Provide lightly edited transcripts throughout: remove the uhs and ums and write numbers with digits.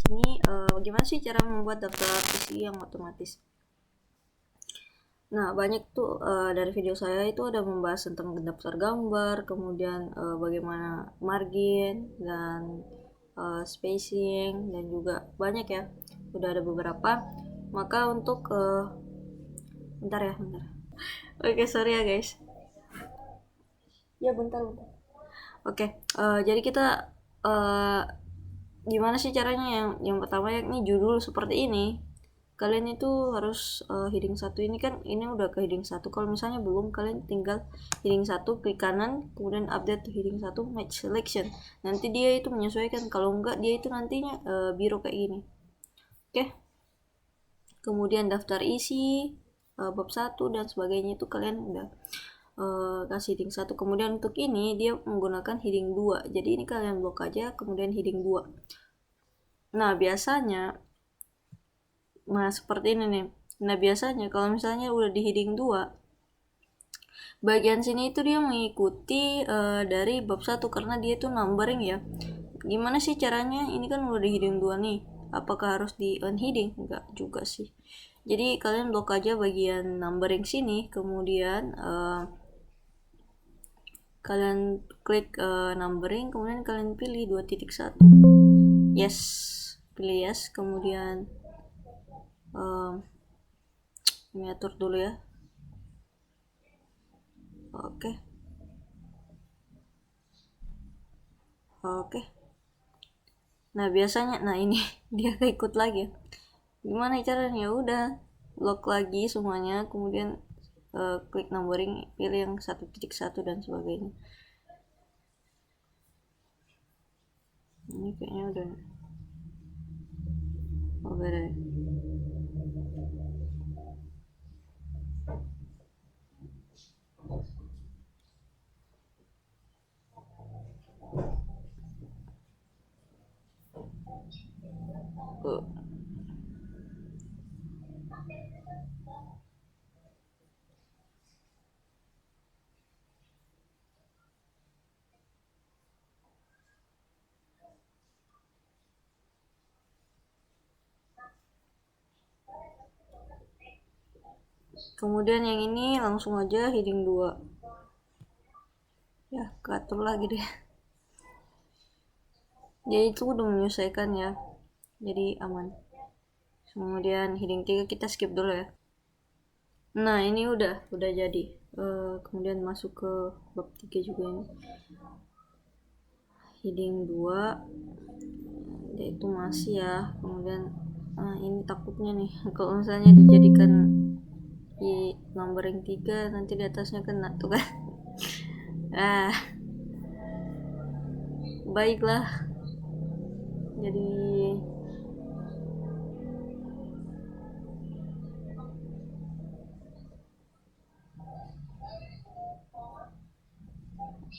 Ini bagaimana sih cara membuat daftar isi yang otomatis. Nah, banyak tuh dari video saya itu ada membahas tentang daftar gambar, kemudian bagaimana margin dan spacing, dan juga banyak ya. Udah ada beberapa. Maka untuk bentar ya, bentar. Oke, sorry ya guys. Ya bentar. Oke, jadi kita eh, gimana sih caranya, yang pertama yakni judul seperti ini. Kalian itu harus heading satu ini kan, ini udah ke heading satu. Kalau misalnya belum, kalian tinggal heading satu, klik kanan, kemudian update to heading satu, match selection. Nanti dia itu menyesuaikan, kalau enggak dia itu nantinya biru kayak gini. Oke. Kemudian daftar isi, bab 1 dan sebagainya itu kalian udah kasih heading 1. Kemudian untuk ini dia menggunakan heading 2. Jadi ini kalian blok aja, kemudian heading 2. Nah, biasanya seperti ini nih. Nah, biasanya kalau misalnya udah di heading 2, bagian sini itu dia mengikuti dari bab 1 karena dia itu numbering ya. Gimana sih caranya? Ini kan udah di heading 2 nih. Apakah harus di unheading? Enggak juga sih. Jadi kalian blok aja bagian numbering sini, kemudian kalian klik numbering, kemudian kalian pilih 2.1. Yes, pilih yes, kemudian ini atur dulu ya. Oke. Nah, biasanya ini dia keikut lagi. Gimana caranya? Ya udah, lock lagi semuanya, kemudian klik numbering, pilih yang 1.1 dan sebagainya. Ini kayaknya udah beda. Kemudian yang ini langsung aja heading 2. Ya, keatur lagi deh. Jadi itu udah menyesuaikan ya. Jadi aman. Kemudian heading 3 kita skip dulu ya. Nah, ini udah jadi. Kemudian masuk ke bab 3 juga ini. Heading 2 yaitu masih ya. Kemudian ini takutnya nih kalau misalnya dijadikan di numbering 3, nanti di atasnya kena tuh kan. Baiklah. Jadi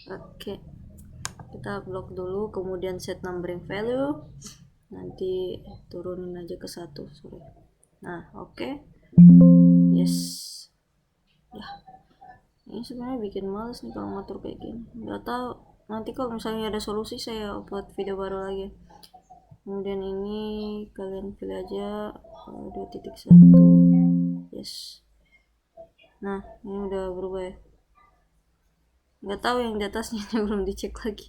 oke, kita blok dulu, kemudian set numbering value, nanti turunin aja ke 1. Sorry. Nah, oke. Yes. Ya, ini sebenarnya bikin males nih kalau ngatur kayak gini. Nggak tahu, nanti kalau misalnya ada solusi saya upload video baru lagi. Kemudian ini kalian pilih aja 2.1. Yes. Nah, ini udah berubah ya. Nggak tahu yang di atasnya belum dicek lagi.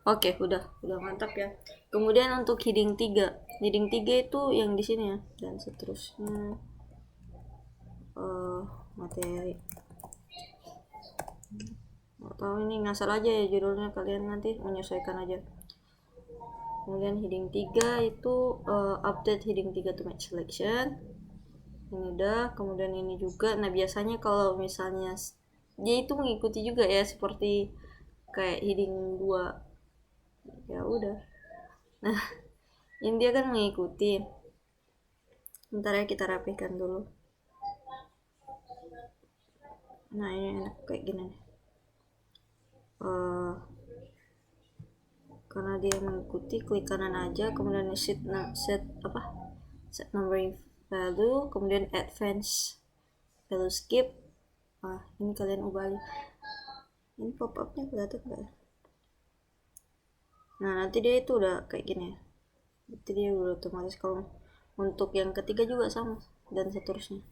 Oke, udah mantap ya. Kemudian untuk heading 3. Heading 3 itu yang di sini ya, dan seterusnya materi. Nggak tahu, ini ngasal aja ya judulnya, kalian nanti menyesuaikan aja. Kemudian heading 3 itu update heading 3 to match selection. Ini udah, kemudian ini juga. Nah, biasanya kalau misalnya dia itu mengikuti juga ya, seperti kayak heading 2. Ya udah. Nah, ini dia kan mengikuti. Bentar ya, kita rapihkan dulu. Nah, ini enak kayak gini nih. Karena dia mengikuti, klik kanan aja, kemudian set numbering value, kemudian advance value skip. Ini kalian ubah aja. Ini pop upnya kelihatan nggak ya? Nah nanti dia itu udah kayak gini ya, berarti dia udah otomatis. Kalau untuk yang ketiga juga sama dan seterusnya.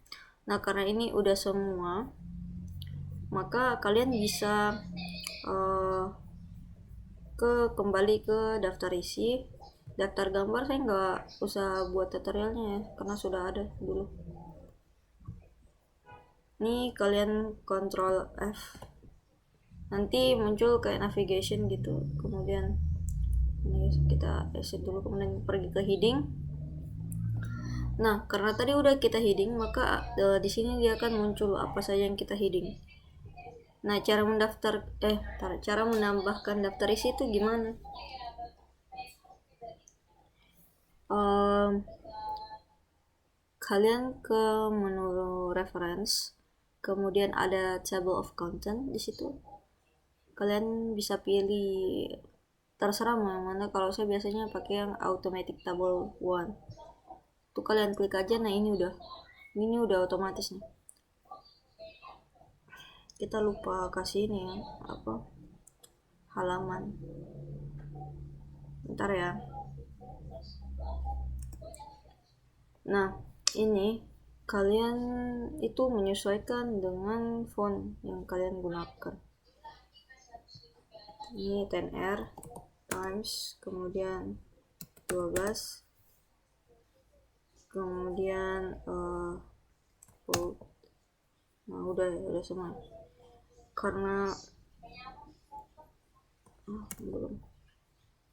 Nah karena ini udah semua, maka kalian bisa uh, kembali ke daftar isi. Daftar gambar saya nggak usah buat tutorialnya ya, karena sudah ada dulu. Ini kalian Ctrl F, nanti muncul kayak navigation gitu. Kemudian ini kita exit dulu, kemudian pergi ke heading. Nah karena tadi udah kita heading, maka di sini dia akan muncul apa saja yang kita heading. Nah cara menambahkan daftar isi itu gimana? um, Kalian ke menu reference, kemudian ada table of content. Di situ kalian bisa pilih, terserah mau mana. Kalau saya biasanya pakai yang automatic table one. Tuh kalian klik aja. Nah ini udah otomatis nih. Kita lupa kasih ini ya, apa, halaman. Bentar ya. Nah ini kalian itu menyesuaikan dengan font yang kalian gunakan. Ini 10R times, kemudian 12, kemudian bold. Nah udah semua. Karena belum.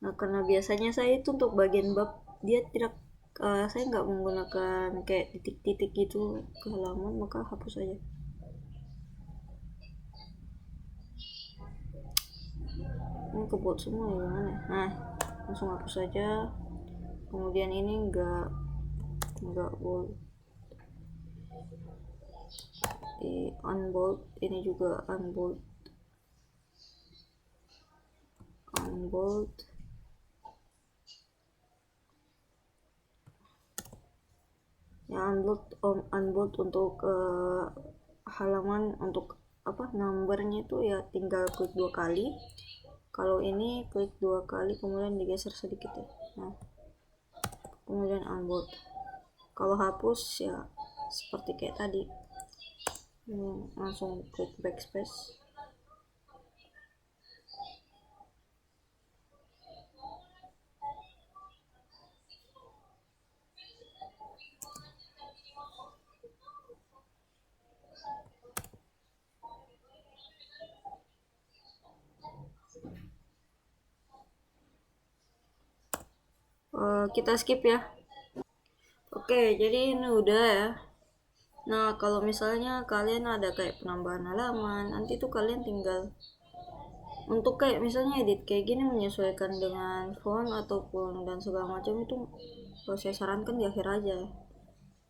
Nah karena biasanya saya itu untuk bagian bab dia tidak, saya nggak menggunakan kayak titik-titik gitu ke halaman, maka hapus aja. Ini kebot semua ya, gimana? Nah langsung hapus saja. Kemudian ini nggak bold, di unbold. Ini juga unbold. Ya unbold untuk halaman, untuk apa, numbernya itu ya tinggal klik 2 kali. Kalau ini klik 2 kali, kemudian digeser sedikit ya. Nah kemudian unbold. Kalau hapus ya seperti kayak tadi, langsung klik backspace. Kita skip ya. Oke, jadi ini udah ya. Nah kalau misalnya kalian ada kayak penambahan halaman, nanti tuh kalian tinggal untuk kayak misalnya edit kayak gini, menyesuaikan dengan font ataupun dan segala macam itu, kalau saya sarankan di akhir aja ya.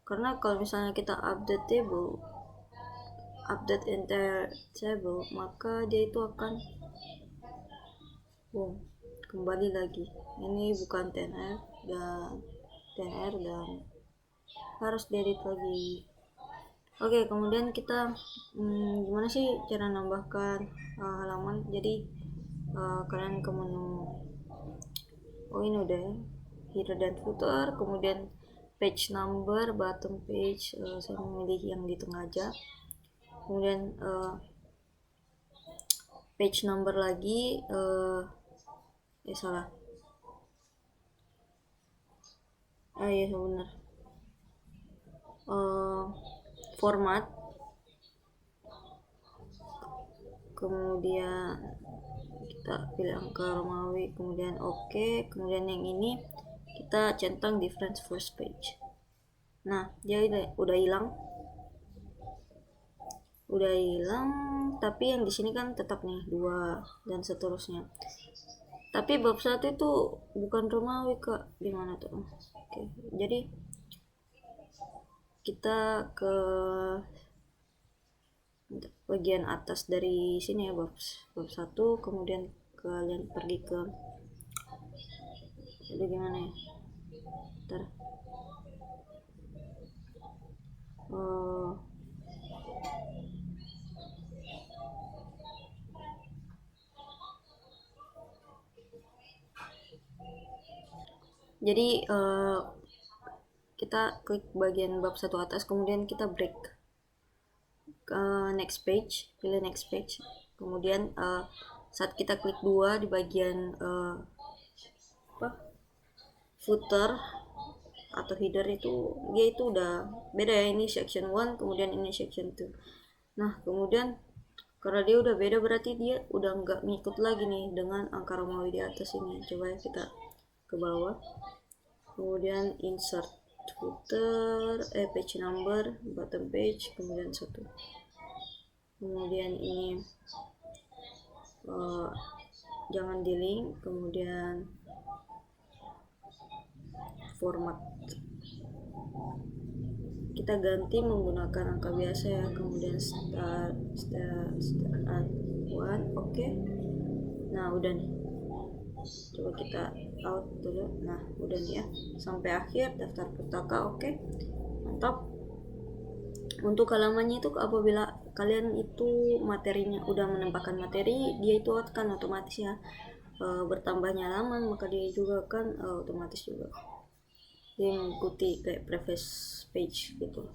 Karena kalau misalnya kita update entire table, maka dia itu akan kembali lagi. Ini bukan 10R dan harus diedit lagi. Oke, kemudian kita gimana sih cara nambahkan halaman? Jadi kalian ke menu, ini udah ya, header dan footer, kemudian page number, bottom page, saya memilih yang di tengah aja. Kemudian page number lagi, salah, iya benar, format, kemudian kita pilih angka Romawi, kemudian oke, kemudian yang ini kita centang different first page. Nah dia udah hilang, tapi yang di sini kan tetap nih 2 dan seterusnya. Tapi bab 1 itu bukan Romawi kak, gimana tuh? Oke, jadi kita ke bagian atas dari sini ya, bab 1, kemudian kalian pergi ke, jadi gimana ya, ntar Jadi kita klik bagian bab 1 atas, kemudian kita break ke next page, pilih next page, kemudian saat kita klik 2 di bagian footer atau header itu, dia itu udah beda ya, ini section 1 kemudian ini section 2. Nah kemudian karena dia udah beda, berarti dia udah nggak ngikut lagi nih dengan angka Romawi di atas ini. Coba ya kita ke bawah, kemudian insert footer, page number, bottom page, kemudian 1, kemudian ini jangan di link, kemudian format kita ganti menggunakan angka biasa ya, kemudian start at 1, oke. Nah udah nih, coba kita out dulu. Nah udah nih ya, sampai akhir daftar pustaka, oke. Mantap. Untuk halamannya itu apabila kalian itu materinya udah menambahkan materi, dia itu akan otomatis ya bertambahnya halaman, maka dia juga akan otomatis juga dia mengikuti kayak preface page gitu.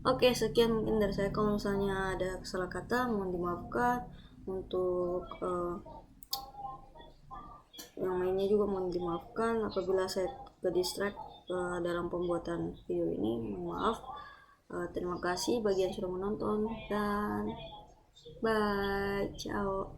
Oke, sekian mungkin dari saya. Kalau misalnya ada salah kata mohon dimaafkan. Untuk yang lainnya juga mohon dimaafkan apabila saya ke distract dalam pembuatan video ini, mohon maaf. Terima kasih bagi yang sudah menonton dan bye, ciao.